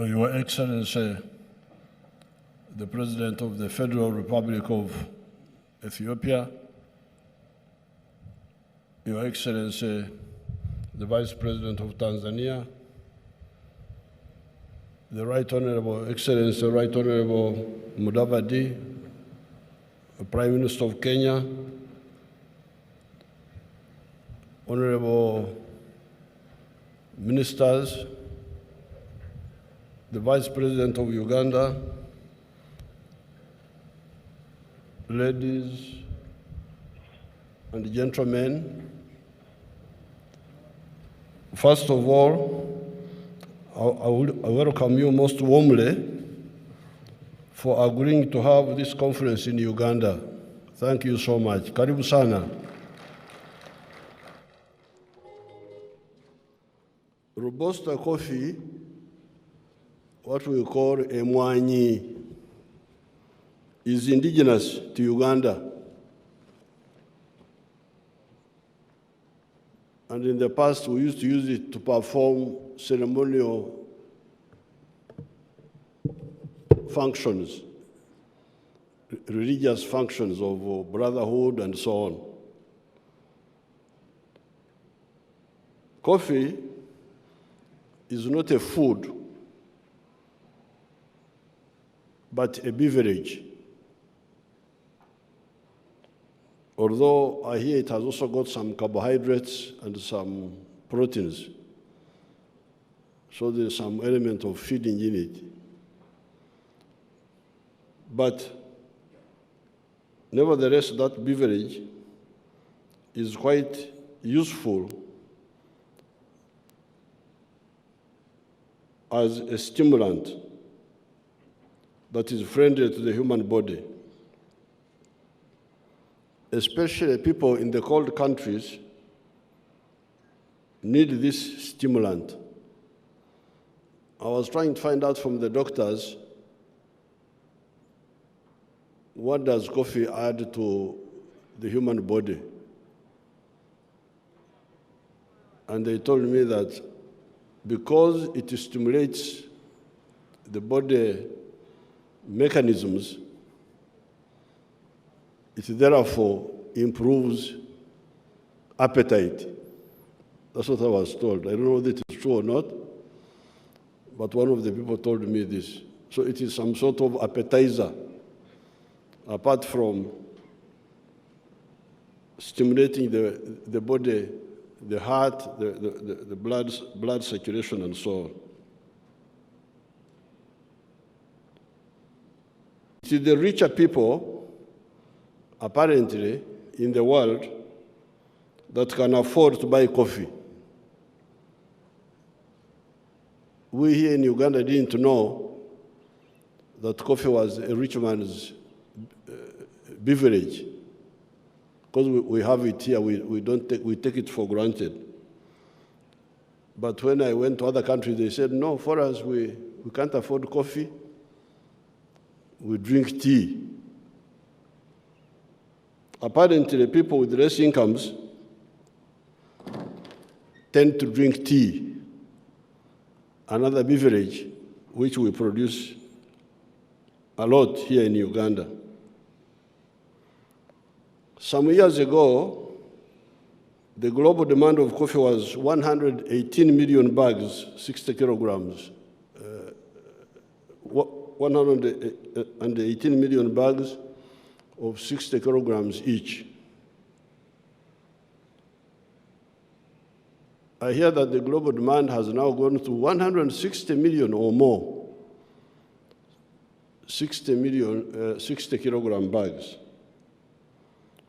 Your Excellency, the President of the Federal Republic of Ethiopia, Your Excellency, the Vice President of Tanzania, the Right Honorable Excellency, Right Honorable Mudavadi, the Prime Minister of Kenya, Honorable Ministers, the Vice President of Uganda, ladies and gentlemen, first of all, I welcome you most warmly for agreeing to have this conference in Uganda. Thank you so much. Karibu sana. Robusta coffee, what we call emwanyi, is indigenous to Uganda. And in the past, we used to use it to perform ceremonial functions, religious functions of brotherhood and so on. Coffee is not a food, but a beverage. Although I hear it has also got some carbohydrates and some proteins. So there's some element of feeding in it. But nevertheless, that beverage is quite useful as a stimulant that is friendly to the human body. Especially people in the cold countries need this stimulant. I was trying to find out from the doctors, what does coffee add to the human body? And they told me that because it stimulates the body mechanisms, it therefore improves appetite. That's what I was told. I don't know whether it is true or not, but one of the people told me this. So it is some sort of appetizer, apart from stimulating the body, the heart, the blood circulation, and so on. It is the richer people, apparently, in the world that can afford to buy coffee. We here in Uganda didn't know that coffee was a rich man's beverage. Because we have it here, we take it for granted. But when I went to other countries, they said, no, for us, we can't afford coffee. We drink tea. Apparently, people with less incomes tend to drink tea, another beverage which we produce a lot here in Uganda. Some years ago, the global demand of coffee was 118 million bags, 60 kilograms. 118 million bags of 60 kilograms each. I hear that the global demand has now gone to 160 million or more, 60 kilogram bags.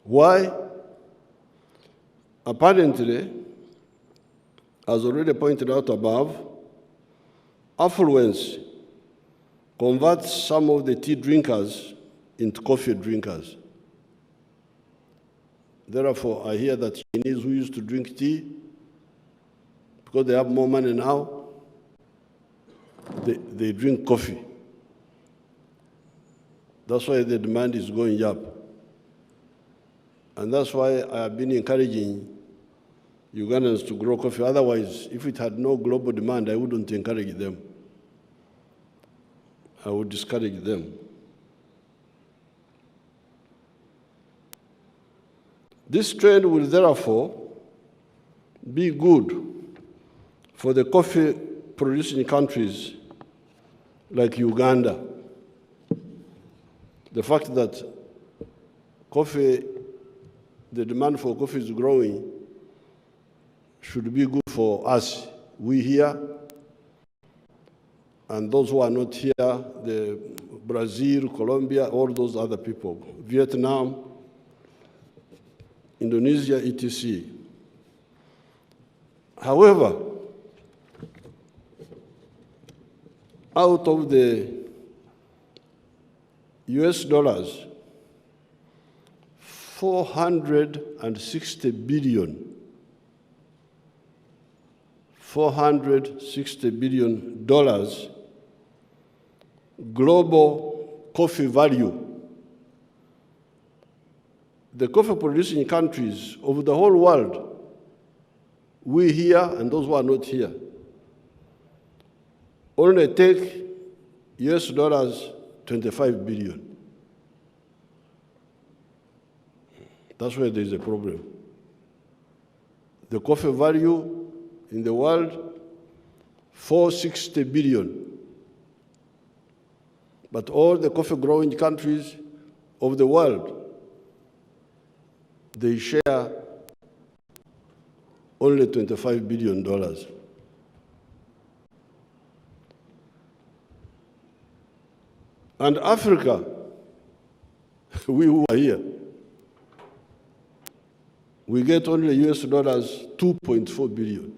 Why? Apparently, as already pointed out above, affluence converts some of the tea drinkers into coffee drinkers. Therefore, I hear that Chinese who used to drink tea, because they have more money now, they drink coffee. That's why the demand is going up. And that's why I have been encouraging Ugandans to grow coffee. Otherwise, if it had no global demand, I wouldn't encourage them. I would discourage them. This trend will therefore be good for the coffee-producing countries like Uganda. The fact that the demand for coffee is growing should be good for us, we here, and those who are not here, the Brazil, Colombia, all those other people, Vietnam, Indonesia, etc. However, out of the US dollars, 460 billion global coffee value. The coffee producing countries of the whole world, we here and those who are not here, only take US dollars 25 billion. That's where there is a problem. The coffee value in the world, 460 billion. But all the coffee-growing countries of the world, they share only $25 billion. And Africa, we who are here, we get only US dollars 2.4 billion.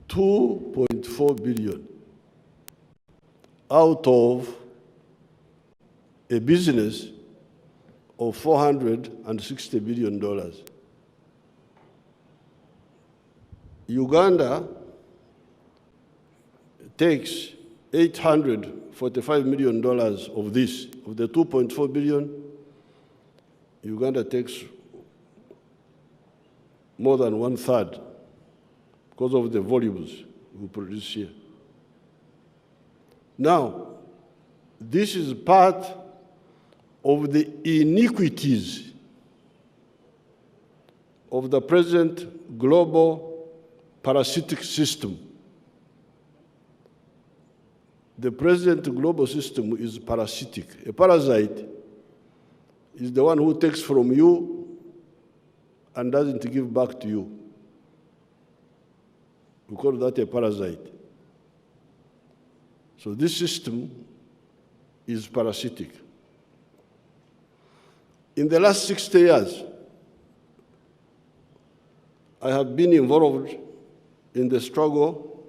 $2.4 billion out of a business of $460 billion. Uganda takes $845 million of this. Of the 2.4 billion, Uganda takes more than 1/3 because of the volumes we produce here. Now, this is part of the iniquities of the present global parasitic system. The present global system is parasitic. A parasite is the one who takes from you and doesn't give back to you. We call that a parasite. So this system is parasitic. In the last 60 years, I have been involved in the struggle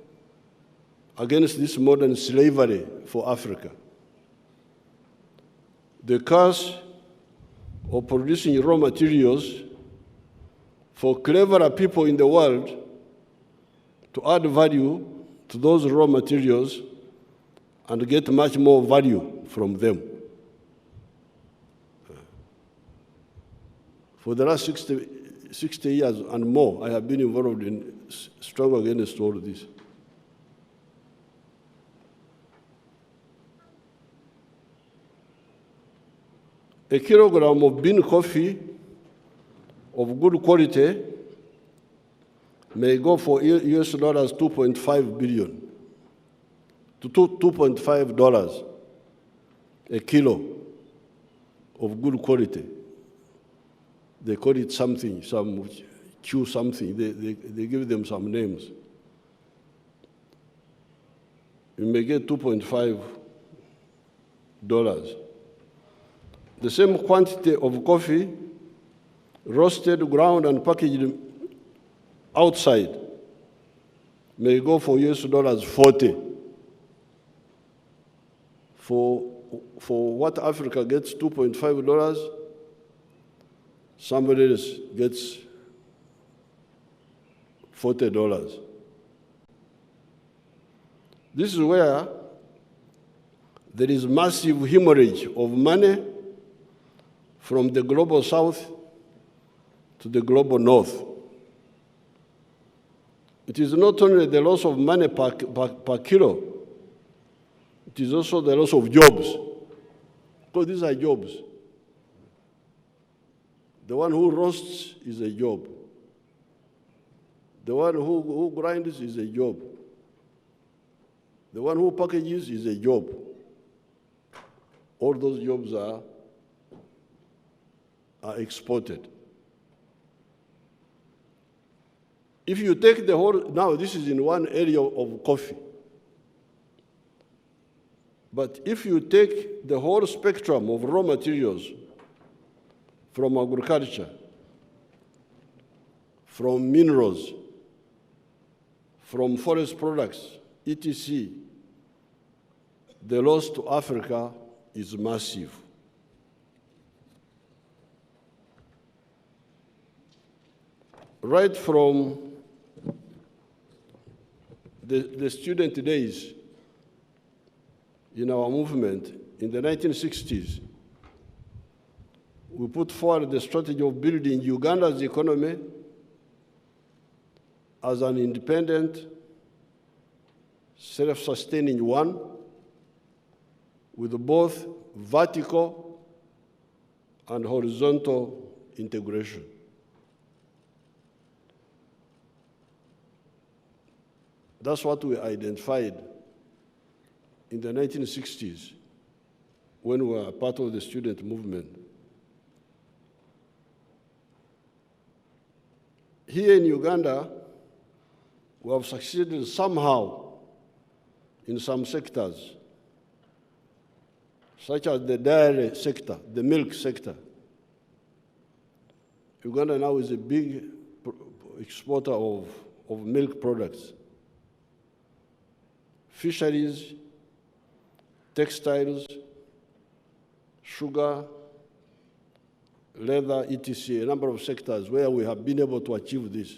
against this modern slavery for Africa. The curse of producing raw materials for cleverer people in the world to add value to those raw materials and get much more value from them. For the last 60 years and more, I have been involved in struggle against all of this. A kilogram of bean coffee of good quality may go for US dollars 2.5 billion to $2.5 a kilo of good quality. They call it something, some Q something. They give them some names. You may get $2.5. The same quantity of coffee, roasted, ground, and packaged outside may go for US dollars 40. For what Africa gets $2.5, somebody else gets $40. This is where there is massive hemorrhage of money from the global south to the global north. It is not only the loss of money per kilo, it is also the loss of jobs, because these are jobs. The one who roasts is a job. The one who grinds is a job. The one who packages is a job. All those jobs are exported. If you take the whole, now this is in one area of coffee. But if you take the whole spectrum of raw materials from agriculture, from minerals, from forest products, etc., the loss to Africa is massive. Right from the student days in our movement in the 1960s, we put forward the strategy of building Uganda's economy as an independent, self-sustaining one, with both vertical and horizontal integration. That's what we identified in the 1960s when we were part of the student movement. Here in Uganda, we have succeeded somehow in some sectors, such as the dairy sector, the milk sector. Uganda now is a big exporter of milk products. Fisheries, textiles, sugar, leather, etc., a number of sectors where we have been able to achieve this.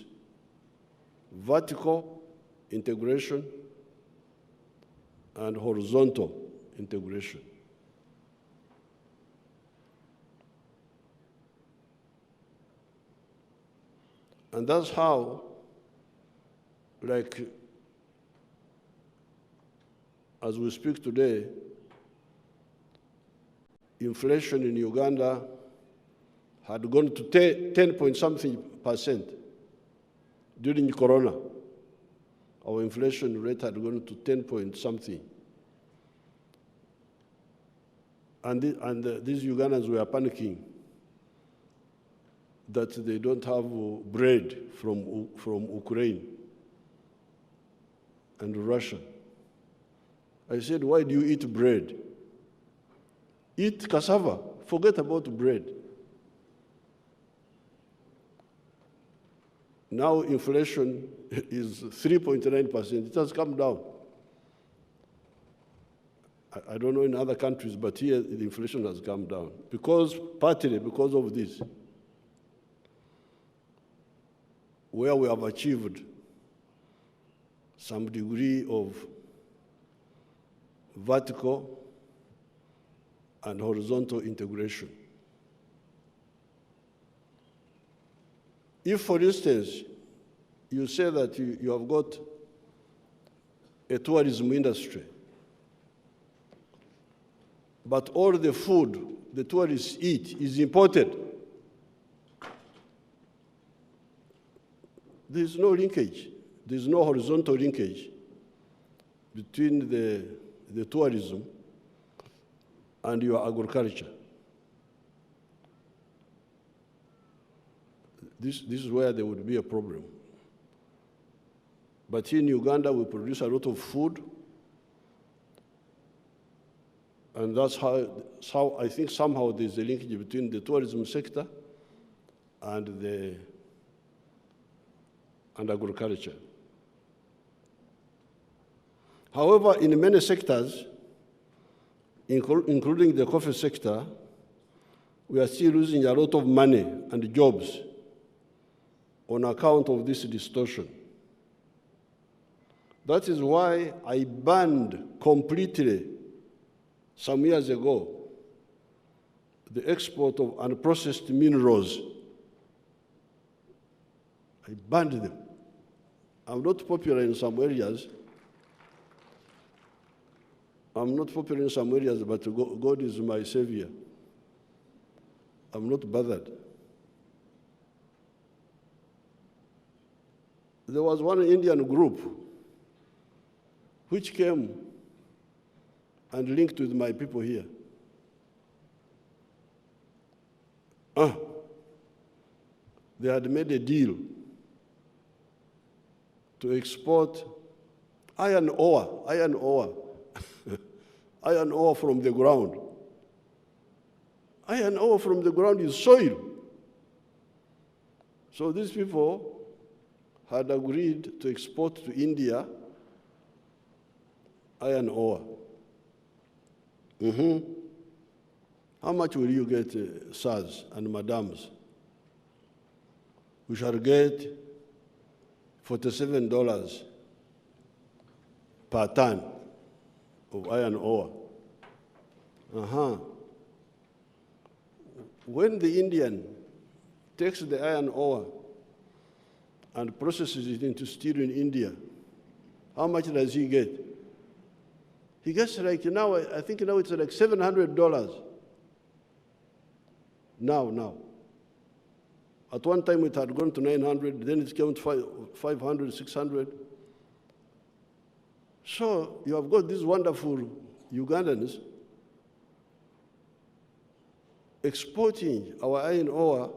Vertical integration and horizontal integration. And that's how, like, as we speak today, inflation in Uganda had gone to 10-point-something% during Corona. Our inflation rate had gone to 10-point-something. And these Ugandans were panicking that they don't have bread from Ukraine and Russia. I said, why do you eat bread? Eat cassava, forget about bread. Now inflation is 3.9%, it has come down. I don't know in other countries, but here the inflation has come down, partly because of this, where we have achieved some degree of vertical and horizontal integration. If, for instance, you say that you have got a tourism industry, but all the food the tourists eat is imported, there is no linkage. There is no horizontal linkage between the tourism and your agriculture. This is where there would be a problem. But here in Uganda, we produce a lot of food, and that's how I think somehow there's a linkage between the tourism sector and agriculture. However, in many sectors, including the coffee sector, we are still losing a lot of money and jobs on account of this distortion. That is why I banned completely, some years ago, the export of unprocessed minerals. I banned them. I'm not popular in some areas. I'm not popular in some areas, but God is my savior. I'm not bothered. There was one Indian group which came and linked with my people here. They had made a deal to export iron ore, iron ore from the ground. Iron ore from the ground is soil. So these people had agreed to export to India iron ore. How much will you get, sirs and madams? We shall get $47 per ton of iron ore. When the Indian takes the iron ore and processes it into steel in India, how much does he get? He gets like now, I think now it's like $700. Now. At one time it had gone to 900, then it came to 500, 600. So you have got these wonderful Ugandans exporting our iron ore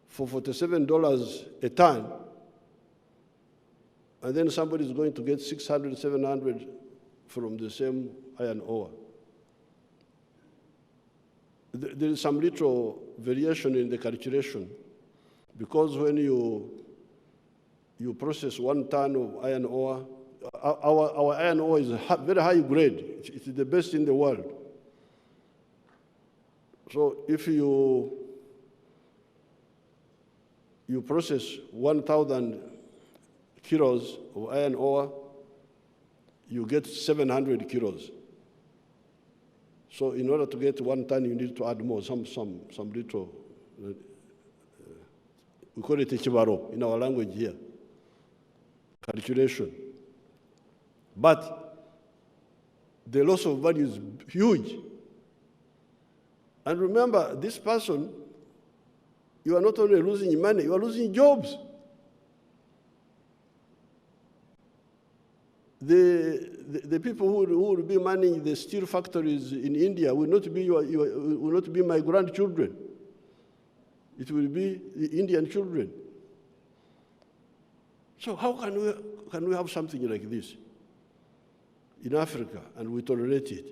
for $47 a ton, and then somebody is going to get 600, 700 from the same iron ore. There is some little variation in the calculation, because when you process 1 ton of iron ore, our iron ore is very high grade. It's the best in the world. So if you process 1,000 kilos of iron ore, you get 700 kilos. So in order to get 1 ton, you need to add more, some little, we call it a chibaro in our language here, calculation. But the loss of value is huge. And remember, this person, you are not only losing money, you are losing jobs. The people who will be manning the steel factories in India will not be my grandchildren. It will be the Indian children. So how can we have something like this in Africa and we tolerate it?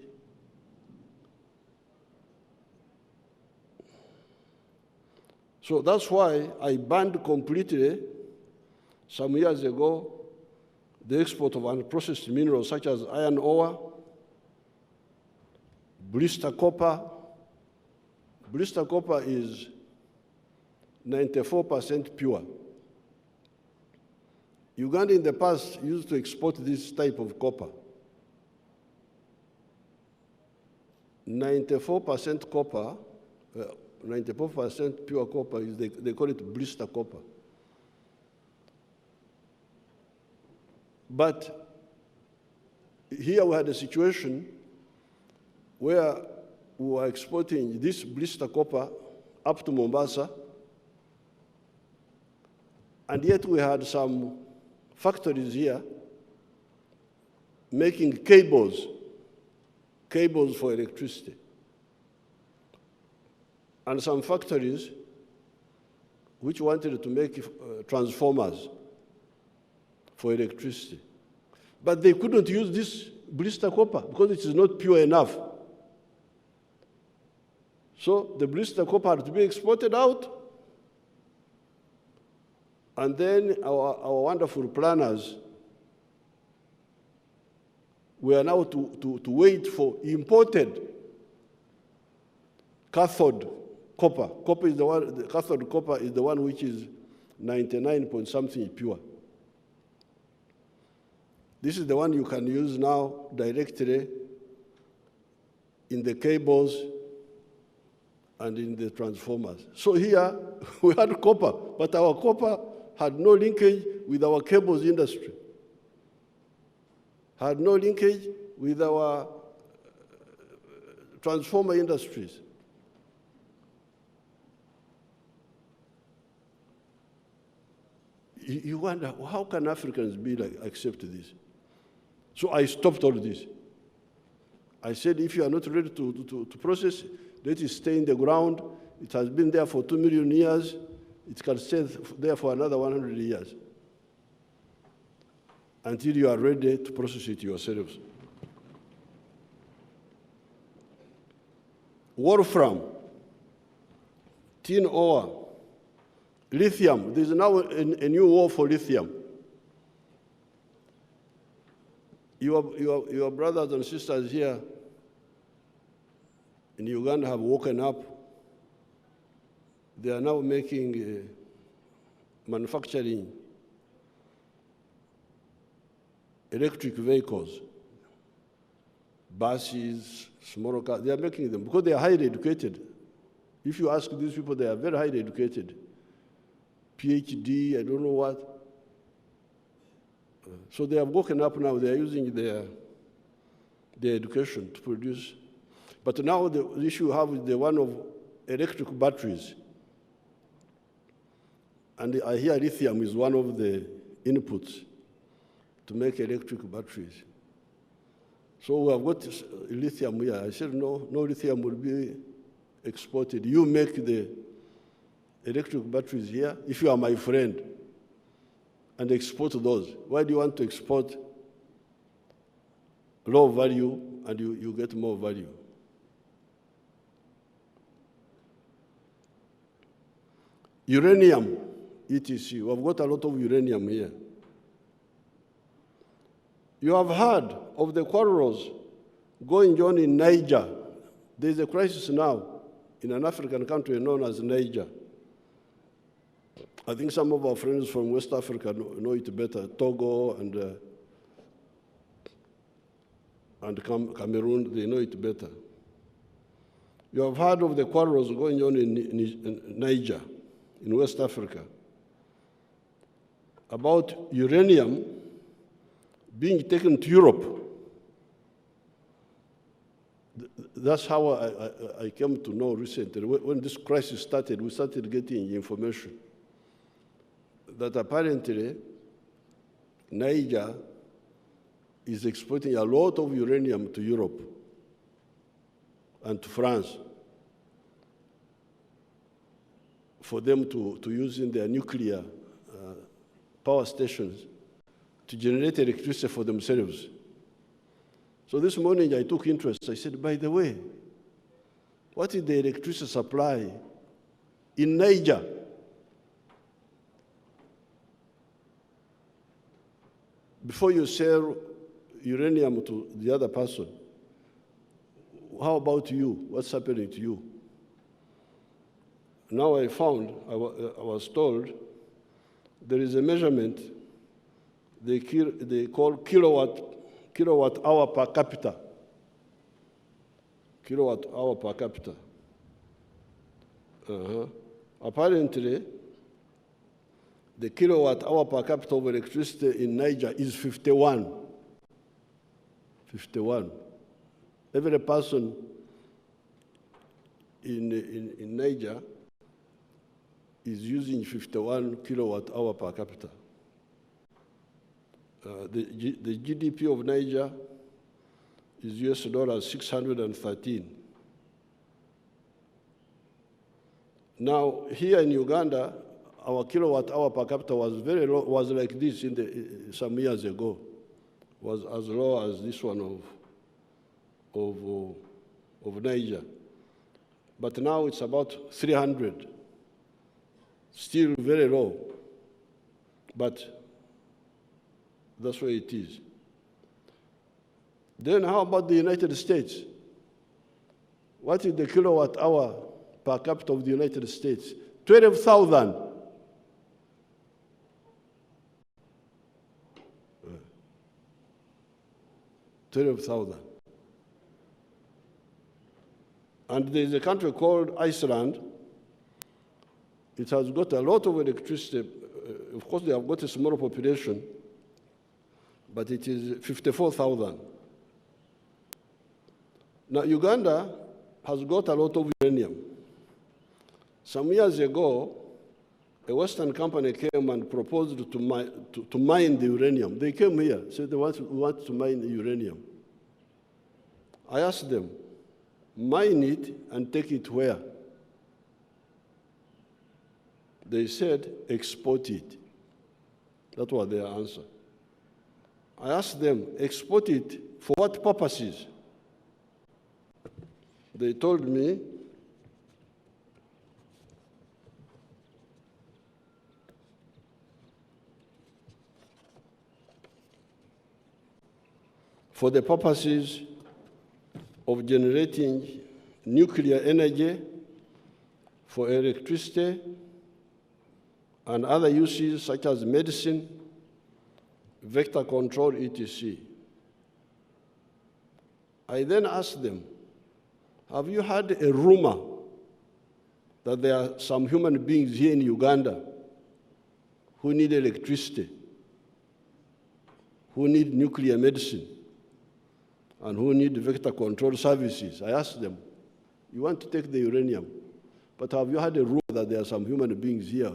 So that's why I banned completely some years ago the export of unprocessed minerals such as iron ore, blister copper. Blister copper is 94% pure. Uganda in the past used to export this type of copper. 94% copper, 94% pure copper, they call it blister copper. But here we had a situation where we were exporting this blister copper up to Mombasa, and yet we had some factories here making cables for electricity, and some factories which wanted to make transformers for electricity. But they couldn't use this blister copper because it is not pure enough. So the blister copper had to be exported out. And then our wonderful planners were now to wait for imported cathode copper. The cathode copper is the one which is 99 point something pure. This is the one you can use now directly in the cables and in the transformers. So here we had copper, but our copper had no linkage with our cables industry, had no linkage with our transformer industries. You wonder, how can Africans be like, accept this? So I stopped all this. I said, if you are not ready to process, let it stay in the ground. It has been there for 2 million years. It can stay there for another 100 years until you are ready to process it yourselves. Wolfram, tin ore, lithium. There's now a new war for lithium. Your brothers and sisters here in Uganda have woken up. They are now making, manufacturing electric vehicles, buses, small cars. They are making them because they are highly educated. If you ask these people, they are very highly educated. PhD, I don't know what. So they have woken up now. They are using their education to produce. But now the issue you have is the one of electric batteries. And I hear lithium is one of the inputs to make electric batteries. So we have got lithium here. I said, no lithium will be exported. You make the electric batteries here if you are my friend and export those. Why do you want to export low value and you get more value? Uranium, etc. We've got a lot of uranium here. You have heard of the quarrels going on in Niger. There's a crisis now in an African country known as Niger. I think some of our friends from West Africa know it better, Togo and Cameroon, they know it better. You have heard of the quarrels going on in Niger, in West Africa, about uranium being taken to Europe. That's how I came to know recently. When this crisis started, we started getting information that apparently Niger is exporting a lot of uranium to Europe and to France for them to use in their nuclear power stations to generate electricity for themselves. So this morning I took interest. I said, by the way, what is the electricity supply in Niger? Before you sell uranium to the other person, how about you? What's happening to you? Now I found, I was told, there is a measurement they call kilowatt hour per capita. Kilowatt hour per capita. Apparently, the kilowatt hour per capita of electricity in Niger is 51. 51. Every person in Niger is using 51 kilowatt hour per capita. The GDP of Niger is US $613. Now, here in Uganda, our kilowatt hour per capita was very low, was like this some years ago, was as low as this one of Niger. But now it's about 300, still very low, but that's where it is. Then how about the United States? What is the kilowatt hour per capita of the United States? 12,000. 12,000. And there's a country called Iceland. It has got a lot of electricity of course, they have got a small population, but it is 54,000. Now, Uganda has got a lot of uranium. Some years ago, a Western company came and proposed to mine the uranium. They came here, said they want to mine the uranium. I asked them, mine it and take it where? They said, export it. That was their answer. I asked them, export it for what purposes? They told me, for the purposes of generating nuclear energy, for electricity, and other uses such as medicine, vector control, etc. I then asked them, have you heard a rumor that there are some human beings here in Uganda who need electricity, who need nuclear medicine, and who need vector control services? I asked them, you want to take the uranium, but have you heard a rumor that there are some human beings here?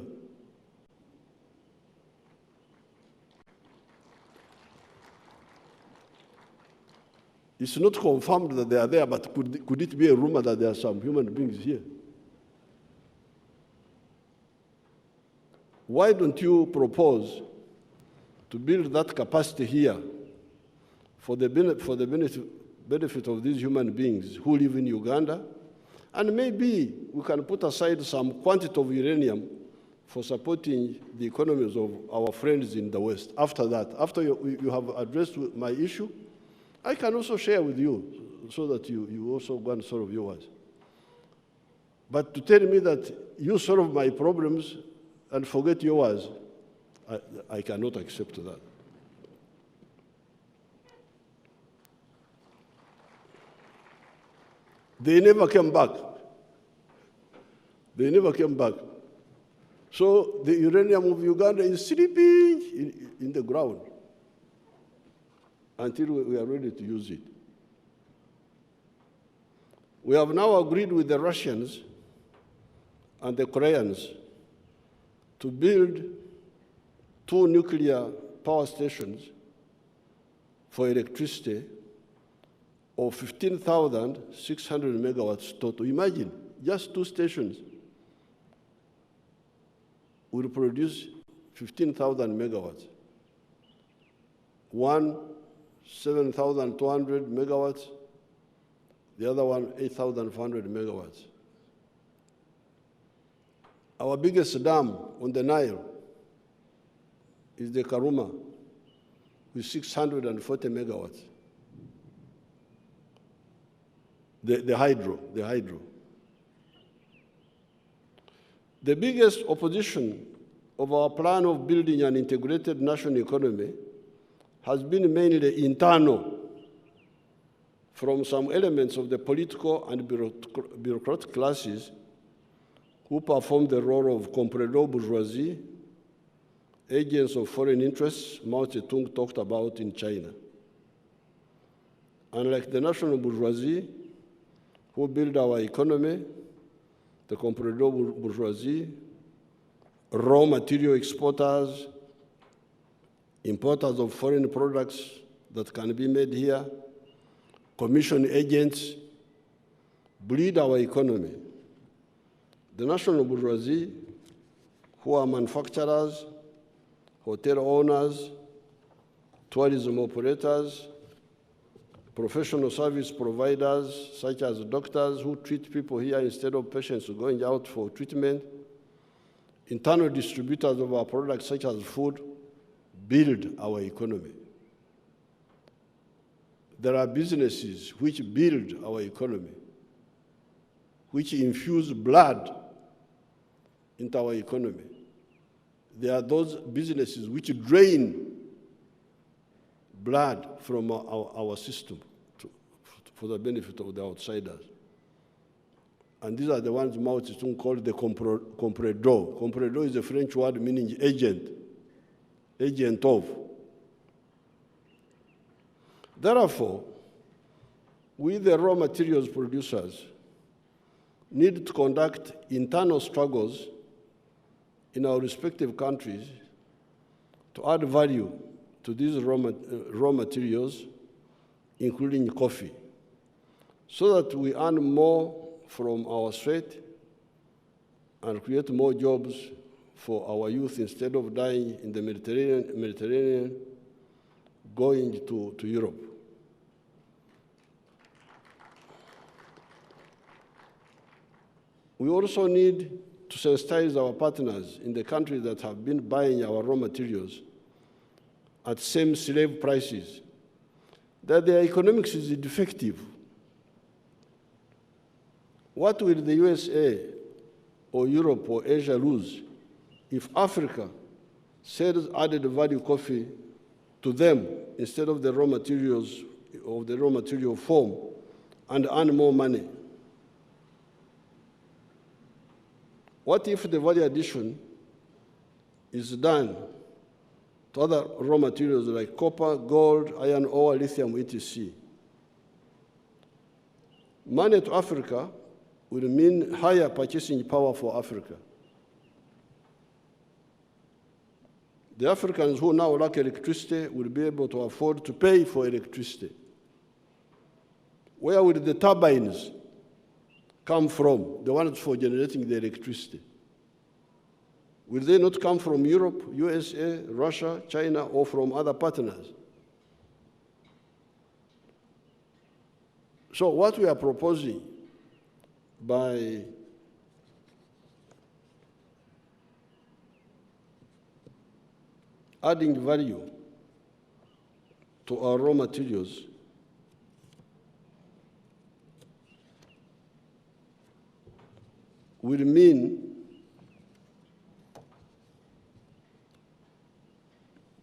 It's not confirmed that they are there, but could it be a rumor that there are some human beings here? Why don't you propose to build that capacity here for the benefit of these human beings who live in Uganda? And maybe we can put aside some quantity of uranium for supporting the economies of our friends in the West. After that, after you have addressed my issue, I can also share with you so that you also go and solve yours. But to tell me that you solve my problems and forget yours, I cannot accept that. They never came back. They never came back. So the uranium of Uganda is sleeping in the ground until we are ready to use it. We have now agreed with the Russians and the Koreans to build 2 nuclear power stations for electricity of 15,600 megawatts total. Imagine, just 2 stations will produce 15,000 megawatts. One, 7,200 megawatts, the other one, 8,400 megawatts. Our biggest dam on the Nile is the Karuma, with 640 megawatts. The hydro. The biggest opposition of our plan of building an integrated national economy has been mainly internal, from some elements of the political and bureaucratic classes who perform the role of comprador bourgeoisie, agents of foreign interests Mao Zedong talked about in China. Unlike the national bourgeoisie, who build our economy, the comprador bourgeoisie, raw material exporters, importers of foreign products that can be made here, commission agents, bleed our economy. The national bourgeoisie, who are manufacturers, hotel owners, tourism operators, professional service providers, such as doctors who treat people here instead of patients going out for treatment, internal distributors of our products, such as food, build our economy. There are businesses which build our economy, which infuse blood into our economy. There are those businesses which drain blood from our system for the benefit of the outsiders. And these are the ones Mao Zedong called the comprador. Comprador is a French word meaning agent. agent of. Therefore, we, the raw materials producers, need to conduct internal struggles in our respective countries to add value to these raw materials, including coffee, so that we earn more from our sweat and create more jobs for our youth instead of dying in the Mediterranean going to Europe. We also need to sensitize our partners in the countries that have been buying our raw materials at same slave prices, that their economics is defective. What will the USA or Europe or Asia lose if Africa sells added value coffee to them instead of the raw materials, of the raw material form, and earn more money? What if the value addition is done to other raw materials like copper, gold, iron ore, lithium, etc.? Money to Africa will mean higher purchasing power for Africa. The Africans who now lack electricity will be able to afford to pay for electricity. Where will the turbines come from, the ones for generating the electricity? Will they not come from Europe, USA, Russia, China, or from other partners? So what we are proposing by adding value to our raw materials will mean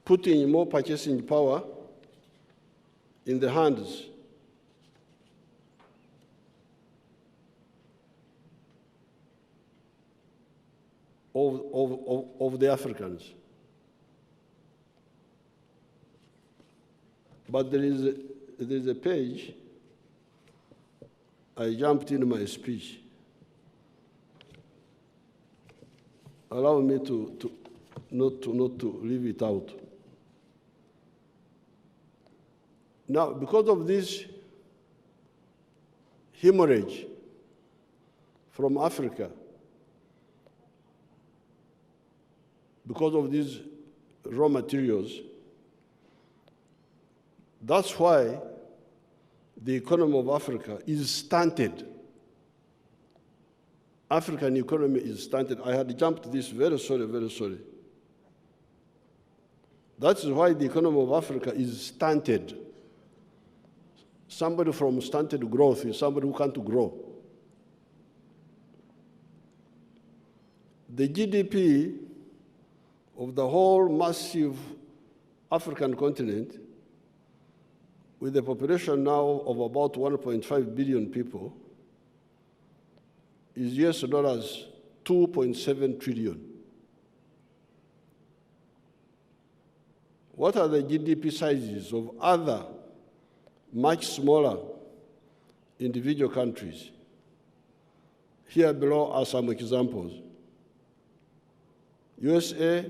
putting more purchasing power in the hands of the Africans. But there is a page, I jumped in my speech. Allow me not to leave it out. Now, because of this hemorrhage from Africa, because of these raw materials, that's why the economy of Africa is stunted. African economy is stunted. I had jumped this, very sorry, very sorry. That is why the economy of Africa is stunted. Somebody from stunted growth is somebody who can't grow. The GDP of the whole massive African continent, with a population now of about 1.5 billion people, is US dollars 2.7 trillion. What are the GDP sizes of other much smaller individual countries? Here below are some examples. USA,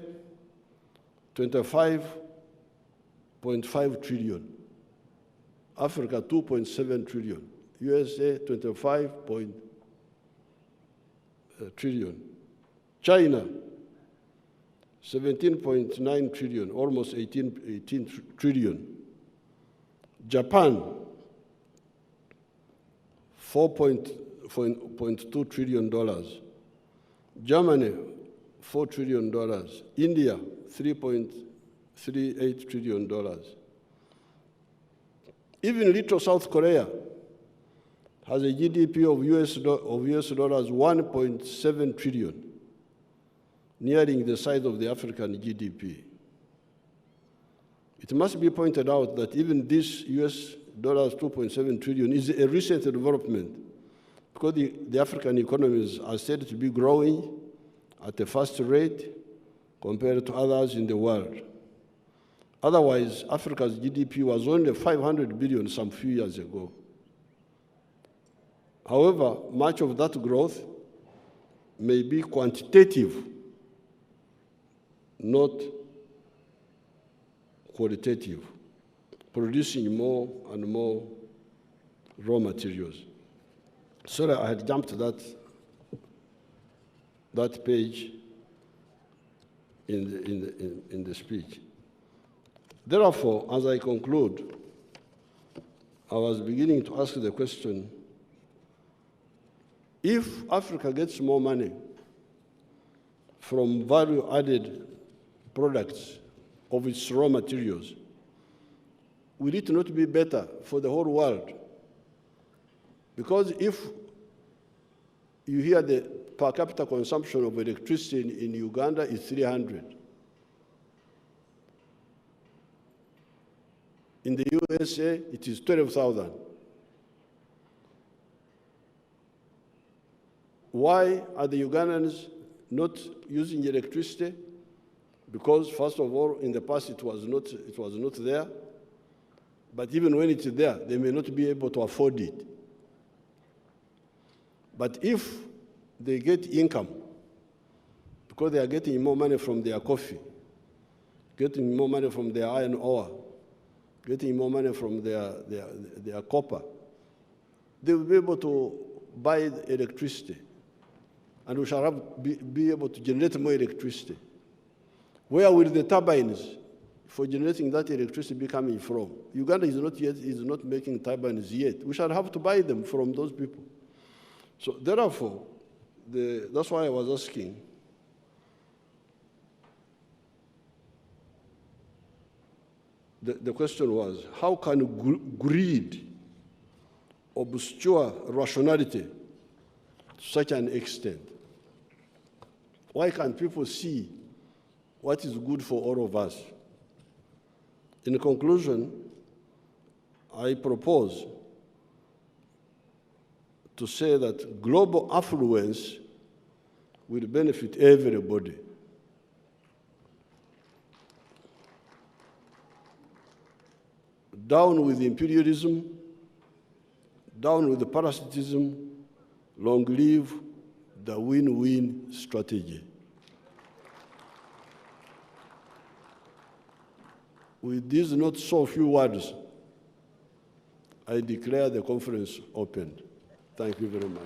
25.5 trillion. Africa, 2.7 trillion. USA, 25 trillion. China, 17.9 trillion, almost 18 trillion. Japan, $4.2 trillion. Germany, $4 trillion. India, $3.38 trillion. Even little South Korea has a GDP of US dollars 1.7 trillion, nearing the size of the African GDP. It must be pointed out that even this US dollars 2.7 trillion is a recent development, because the African economies are said to be growing at a fast rate compared to others in the world. Otherwise, Africa's GDP was only 500 billion some few years ago. However, much of that growth may be quantitative, not qualitative, producing more and more raw materials. Sorry, I had jumped that page in the speech. Therefore, as I conclude, I was beginning to ask the question, if Africa gets more money from value-added products of its raw materials, will it not be better for the whole world? Because if you hear the per capita consumption of electricity in Uganda is 300. In the USA, it is 12,000. Why are the Ugandans not using electricity? Because, first of all, in the past it was not there. But even when it's there, they may not be able to afford it. But if they get income, because they are getting more money from their coffee, getting more money from their iron ore, getting more money from their copper, they will be able to buy electricity. And we shall be able to generate more electricity. Where will the turbines for generating that electricity be coming from? Uganda is not making turbines yet. We shall have to buy them from those people. So therefore, that's why I was asking, the question was, how can greed obscure rationality to such an extent? Why can't people see what is good for all of us? In conclusion, I propose to say that global affluence will benefit everybody. Down with imperialism, down with the parasitism, long live the win-win strategy. With these not so few words, I declare the conference open. Thank you very much.